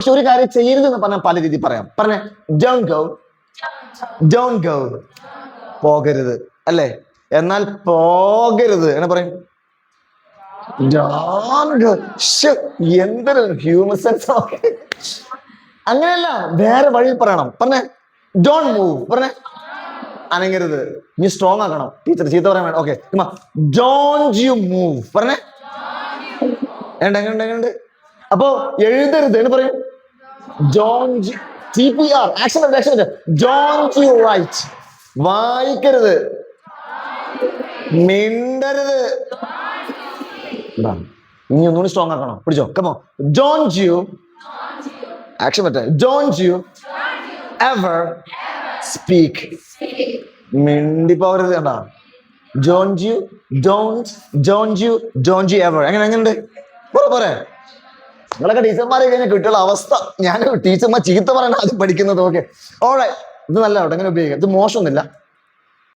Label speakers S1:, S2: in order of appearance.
S1: പക്ഷെ ഒരു കാര്യം ചെയ്യരുത് എന്ന് പറഞ്ഞാൽ പല രീതി പറയാം. പറഞ്ഞേ, ഡോണ്ട് ഗോ, ഡോണ്ട് ഗോ, പോകരുത് അല്ലേ? എന്നാൽ പോകരുത് എന്നാ പറയും? എന്തൊരു ഹ്യൂമൻ സെൻസ്. അങ്ങനെയല്ല, വേറെ വഴി പറയണം. പറഞ്ഞേ, ഡോണ്ട് മൂവ്. പറഞ്ഞേ, അനങ്ങരുത്. നീ സ്ട്രോങ് ആക്കണം. ടീച്ചർ ചീത്ത പറയാൻ വേണം. Okay, don't you move. പറഞ്ഞേ, എങ്ങനെയുണ്ട്? അപ്പോ എഴുതരുത് എന്ന് പറയും. Don't TPR, action don't you write. വായിക്കരുത്, മിണ്ടരുത്. നീ ഒന്നുകൂടി സ്ട്രോങ് ആക്കണം. പിടിച്ചോ, കമോ. ഡോണ്ട് യു, ആക്ഷൻ പറ്റേ, ഡോണ്ട് യു എവർ സ്പീക്ക്. മിണ്ടിപ്പോവരുത്. കണ്ടാ, don't you, don't you ever. എങ്ങനെയുണ്ട്? പോരെ. നിങ്ങളൊക്കെ ടീച്ചർമാരെ കഴിഞ്ഞാൽ കിട്ടിയുള്ള അവസ്ഥ. ഞാൻ ടീച്ചർമാർ ചീത്ത പറയാൻ ആദ്യം പഠിക്കുന്നത്. ഓക്കെ, ഓൾറൈറ്റ്, ഇത് നല്ല കേട്ടോ, എങ്ങനെ ഉപയോഗിക്കാം. ഇത് മോശമൊന്നുമില്ല.